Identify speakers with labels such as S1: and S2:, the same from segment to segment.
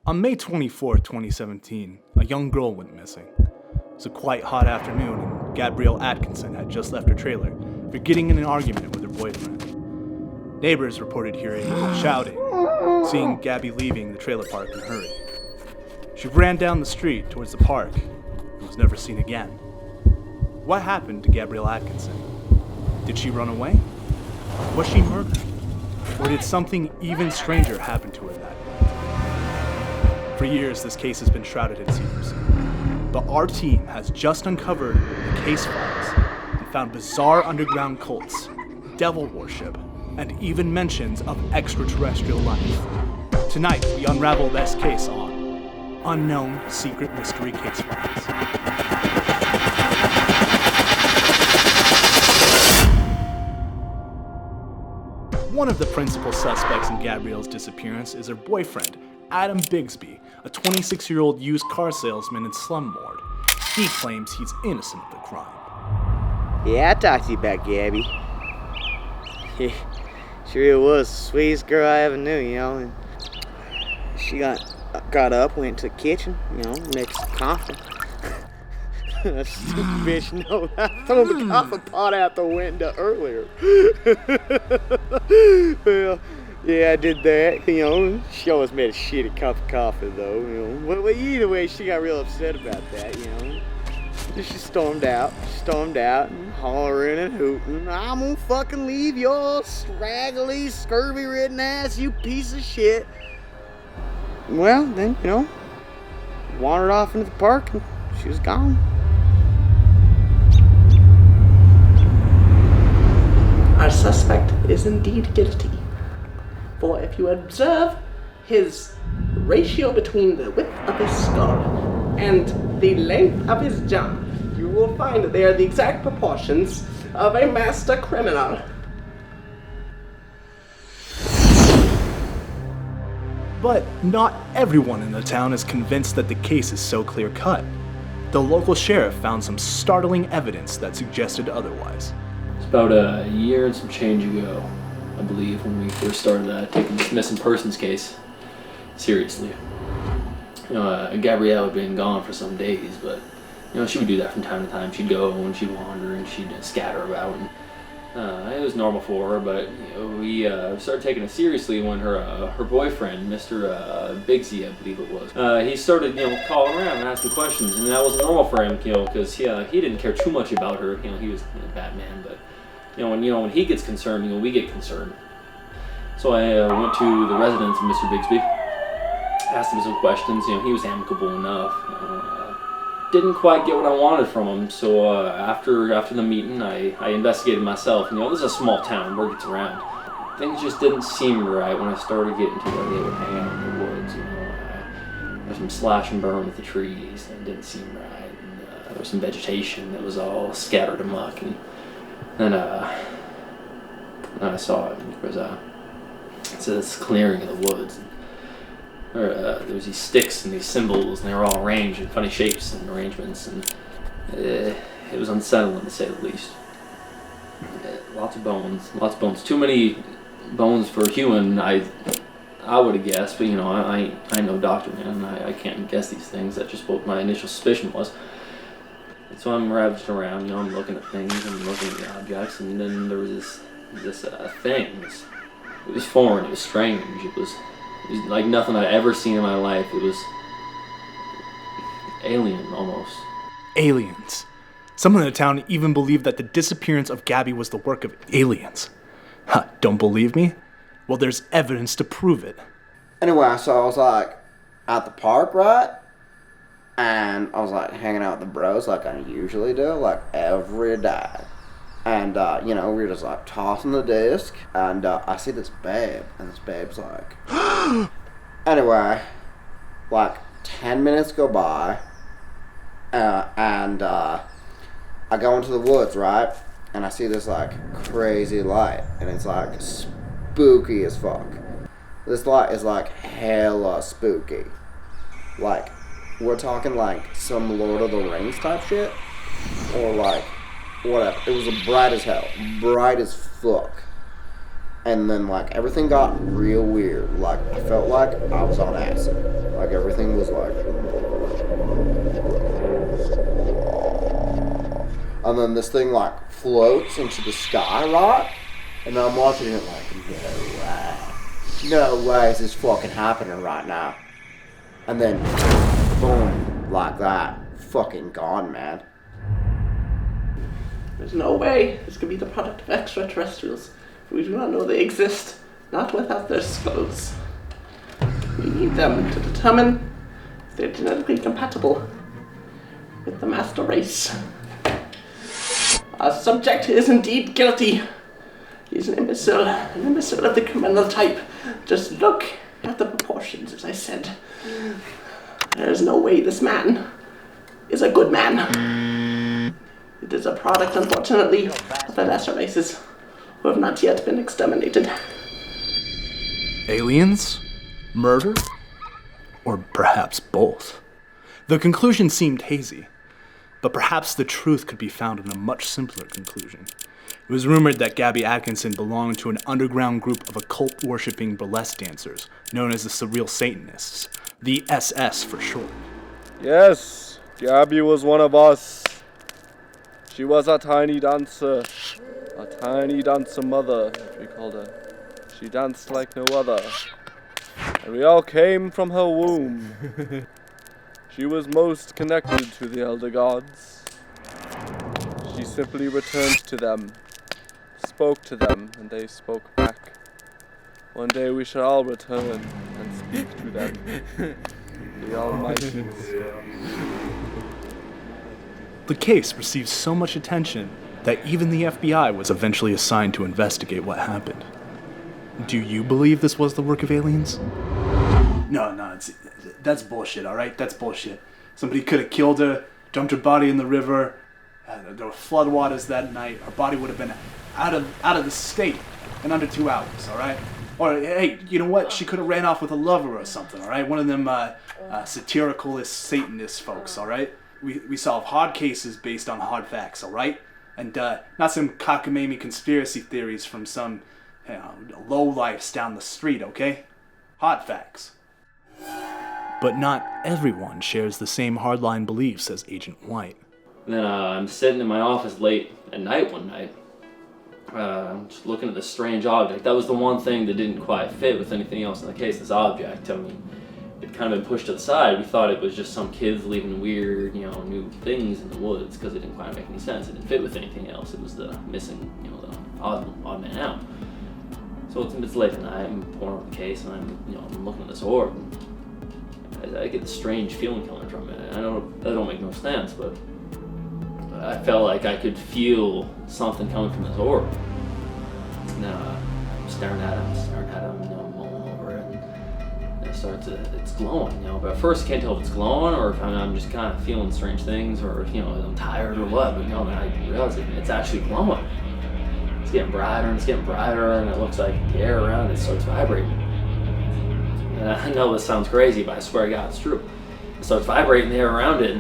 S1: On May 24, 2017, a young girl went missing. It was a quite hot afternoon and Gabriella Atkinson had just left her trailer after getting in an argument with her boyfriend. Neighbors reported hearing shouting, seeing Gabby leaving the trailer park in a hurry. She ran down the street towards the park and was never seen again. What happened to Gabriella Atkinson? Did she run away? Was she murdered? Or did something even stranger happen to her that night? For years, this case has been shrouded in secrecy. But our team has just uncovered the case files and found bizarre underground cults, devil worship, and even mentions of extraterrestrial life. Tonight, we unravel this case on Unknown Secret Mystery Case Files. One of the principal suspects in Gabrielle's disappearance is her boyfriend, Adam Bigsby, a 26-year-old used car salesman in Slumlord. He claims he's innocent of the crime.
S2: Yeah, I talked to you about Gabby. She really was the sweetest girl I ever knew, you know. And she got up, went to the kitchen, you know, mixed some coffee. That stupid bitch, no, I threw the coffee pot out the window earlier. Well, yeah, I did that, you know. She always made a shitty cup of coffee, though, you know. But either way, she got real upset about that, you know. She stormed out, and hollering and hooting. I'm gonna fucking leave your scraggly, scurvy-ridden ass, you piece of shit. Well, then, you know, wandered off into the park and she was gone.
S3: Our suspect is indeed guilty. For if you observe his ratio between the width of his skull and the length of his jaw, you will find that they are the exact proportions of a master criminal.
S1: But not everyone in the town is convinced that the case is so clear-cut. The local sheriff found some startling evidence that suggested otherwise.
S4: It's about a year and some change ago, I believe, when we first started taking this missing persons case seriously. You know, Gabrielle had been gone for some days, but you know, she would do that from time to time. She'd go and she'd wander and she'd scatter about. And, it was normal for her, but you know, we started taking it seriously when her boyfriend, Mr. Bigsy, I believe it was, he started, you know, calling around and asking questions, and that was normal for him, you know, because he didn't care too much about her. You know, he was a bad man, but when he gets concerned, you know, we get concerned. So I went to the residence of Mr. Bigsby, asked him some questions. You know, he was amicable enough. Didn't quite get what I wanted from him, so after the meeting, I investigated myself. You know, this is a small town, word gets around. Things just didn't seem right when I started getting to where they would hang out in the woods. You know, there's some slash and burn with the trees, and it didn't seem right. And, there was some vegetation that was all scattered amok, and then I saw it. There was this clearing of the woods. There was these sticks and these symbols, and they were all arranged in funny shapes and arrangements, and it was unsettling to say the least. Lots of bones. Too many bones for a human, I would have guessed, but you know, I ain't no doctor, man. I can't guess these things. That's just what my initial suspicion was. And so I'm ravaged around, you know, I'm looking at things, I'm looking at the objects, and then there was this thing. It was foreign, it was strange, it was like nothing I'd ever seen in my life. It was alien, almost.
S1: Aliens. Some in the town even believed that the disappearance of Gabby was the work of aliens. Huh, don't believe me? Well, there's evidence to prove it.
S2: Anyway, so I was like at the park, right? And I was like hanging out with the bros like I usually do, like every day. And, you know, we were just like tossing the disc, and I see this babe, and this babe's like, anyway, like 10 minutes go by, and I go into the woods, right? And I see this like crazy light, and it's like spooky as fuck. This light is like hella spooky. Like, we're talking like some Lord of the Rings type shit, or like, whatever. It was bright as hell. Bright as fuck. And then, like, everything got real weird. Like, I felt like I was on acid. Like, everything was like... And then this thing, like, floats into the sky, right? And I'm watching it like, no way is this fucking happening right now. And then, boom, like that. Fucking gone, man.
S3: There's no way this could be the product of extraterrestrials. We do not know they exist, not without their skulls. We need them to determine if they're genetically compatible with the master race. Our subject is indeed guilty. He's an imbecile of the criminal type. Just look at the proportions, as I said. There's no way this man is a good man. It is a product, unfortunately, of the lesser races who have not yet been exterminated.
S1: Aliens? Murder? Or perhaps both? The conclusion seemed hazy, but perhaps the truth could be found in a much simpler conclusion. It was rumored that Gabby Atkinson belonged to an underground group of occult-worshipping burlesque dancers known as the Surreal Satanists, the SS for short.
S5: Yes, Gabby was one of us. She was a tiny dancer mother, as we called her. She danced like no other, and we all came from her womb. She was most connected to the elder gods. She simply returned to them, spoke to them, and they spoke back. One day we shall all return and speak to them. The Almighty.
S1: The case received so much attention that even the FBI was eventually assigned to investigate what happened. Do you believe this was the work of aliens? No, that's bullshit, alright? That's bullshit. Somebody could have killed her, dumped her body in the river. There were floodwaters that night. Her body would have been out of the state in under 2 hours, alright? Or, hey, you know what? She could have ran off with a lover or something, alright? One of them satiricalist Satanist folks, alright? We solve hard cases based on hard facts, alright? And not some cockamamie conspiracy theories from some lowlifes down the street, okay? Hard facts. But not everyone shares the same hardline beliefs as Agent White.
S4: And then I'm sitting in my office late at night one night, just looking at this strange object. That was the one thing that didn't quite fit with anything else in the case, this object. I mean, it kind of been pushed to the side. We thought it was just some kids leaving weird, new things in the woods because it didn't quite make any sense. It didn't fit with anything else. It was the missing, the odd man out. So it's late at night, I'm pouring over the case, and I'm looking at this orb, and I get this strange feeling coming from it. I know that don't make no sense, but I felt like I could feel something coming from this orb. And I'm staring at him, mulling over it, and it's glowing, But at first I can't tell if it's glowing or if I'm just kind of feeling strange things, or if, I'm tired or what. But I realize it's actually glowing. It's getting brighter and it looks like the air around it starts vibrating. And I know this sounds crazy, but I swear to God it's true. It starts vibrating the air around it,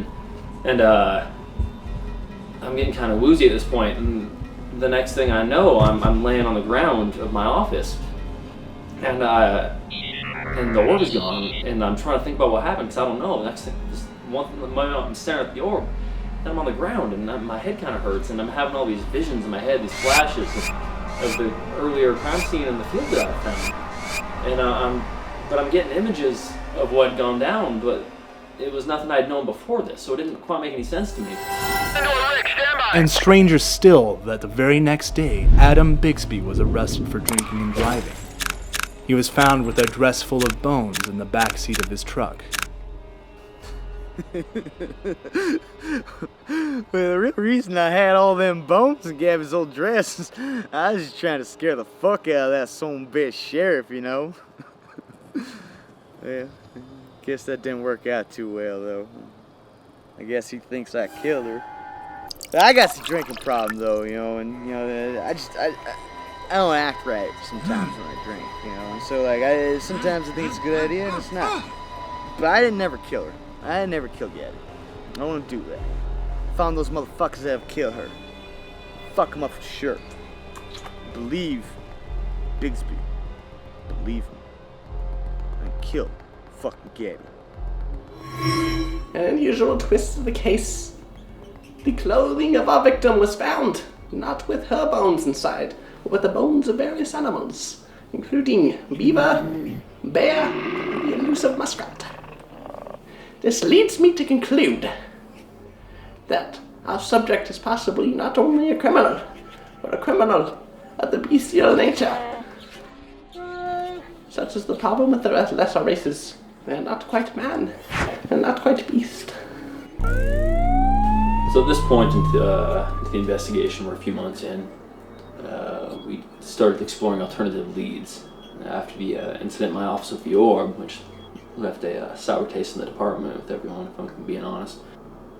S4: and I'm getting kind of woozy at this point, and the next thing I know, I'm laying on the ground of my office, and the orb is gone, and I'm trying to think about what happened, because I don't know. The next thing, I'm staring at the orb, and I'm on the ground, and my head kind of hurts, and I'm having all these visions in my head, these flashes of the earlier crime scene in the field that I found. And I'm getting images of what had gone down, but it was nothing I'd known before this, so it didn't quite make any sense to me.
S1: And stranger still, that the very next day, Adam Bixby was arrested for drinking and driving. He was found with a dress full of bones in the back seat of his truck.
S6: Well, the real reason I had all them bones in Gabby's old dress is I was just trying to scare the fuck out of that son bitch sheriff, Well, guess that didn't work out too well, though. I guess he thinks I killed her. But I got some drinking problem, though, I don't act right sometimes when I drink, And so, sometimes I think it's a good idea and it's not. But I didn't never kill her. I didn't never kill Gabby. I don't want to do that. Found those motherfuckers that have killed her. Fuck them up for sure. Believe Bigsby. Believe me. And kill fucking Gabby.
S3: An unusual twist of the case. The clothing of our victim was found, not with her bones inside, but with the bones of various animals, including beaver, bear, and the elusive muskrat. This leads me to conclude that our subject is possibly not only a criminal, but a criminal of the bestial nature. Such is the problem with the lesser races. They are not quite man, and not quite beast.
S4: So at this point into the investigation, we're a few months in. We started exploring alternative leads. After the incident in my office with the orb, which left a sour taste in the department with everyone, if I'm being honest.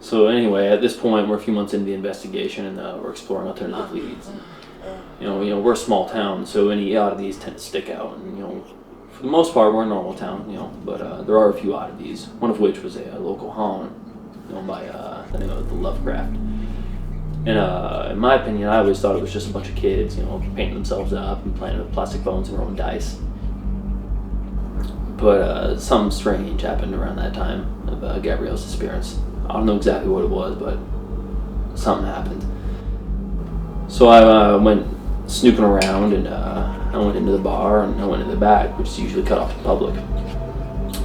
S4: So anyway, at this point, we're a few months into the investigation, and we're exploring alternative leads. And, you know, we're a small town, so any oddities tend to stick out. And for the most part, we're a normal town, but there are a few oddities. One of which was a local haunt, known by the name of the Lovecraft. And in my opinion, I always thought it was just a bunch of kids, painting themselves up and playing with plastic bones and rolling dice. But something strange happened around that time of Gabrielle's disappearance. I don't know exactly what it was, but something happened. So I went snooping around, and I went into the bar, and I went into the back, which is usually cut off to the public.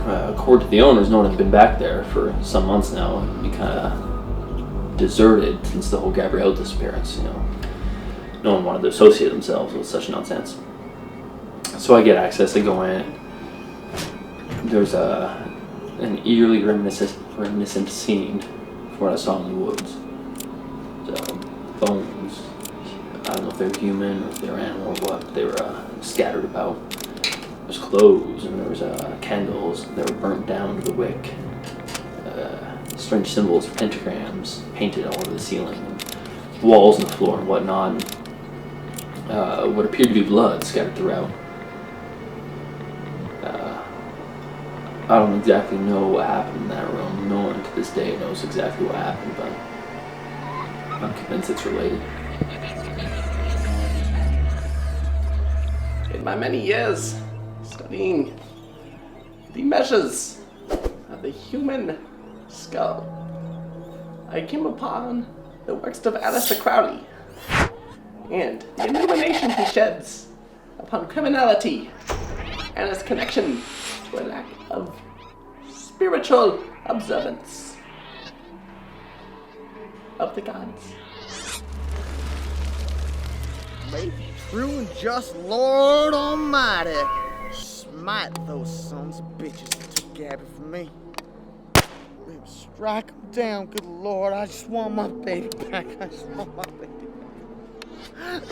S4: According to the owners, no one had been back there for some months now. It'd be kind of deserted since the whole Gabrielle disappearance. No one wanted to associate themselves with such nonsense. So I get access. I go in. There's an eerily reminiscent scene from what I saw in the woods. Bones. I don't know if they were human or if they were animal or what, but they were scattered about. There's clothes, and there was candles that were burnt down to the wick. Strange symbols, pentagrams painted all over the ceiling, and walls and the floor and whatnot. And, what appeared to be blood scattered throughout. I don't exactly know what happened in that room. No one to this day knows exactly what happened, but I'm convinced it's related.
S3: In my many years studying the measures of the human skull, I came upon the works of Aleister Crowley and the illumination he sheds upon criminality and its connection to a lack of spiritual observance of the gods.
S6: May the true and just Lord Almighty smite those sons of bitches that took Gabby from me. May him strike them down, good Lord. I just want my baby back. I just want my baby back.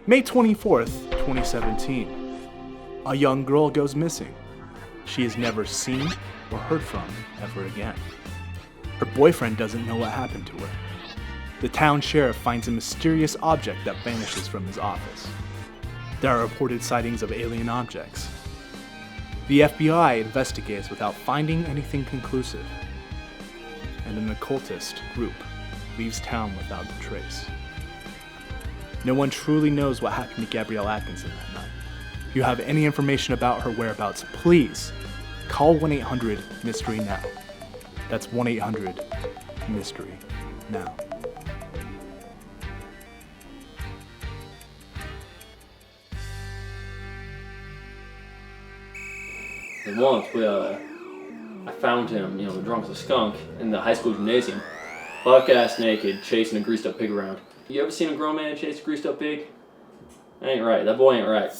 S1: May 24th, 2017. A young girl goes missing. She is never seen or heard from ever again. Her boyfriend doesn't know what happened to her. The town sheriff finds a mysterious object that vanishes from his office. There are reported sightings of alien objects. The FBI investigates without finding anything conclusive. And an occultist group leaves town without a trace. No one truly knows what happened to Gabriella Atkinson that night. If you have any information about her whereabouts, please call 1-800-MYSTERY-NOW. That's 1-800-MYSTERY-NOW.
S4: And once I found him, drunk as a skunk in the high school gymnasium, buck-ass naked, chasing a greased up pig around. You ever seen a grown man chase a greased up pig? That ain't right. That boy ain't right.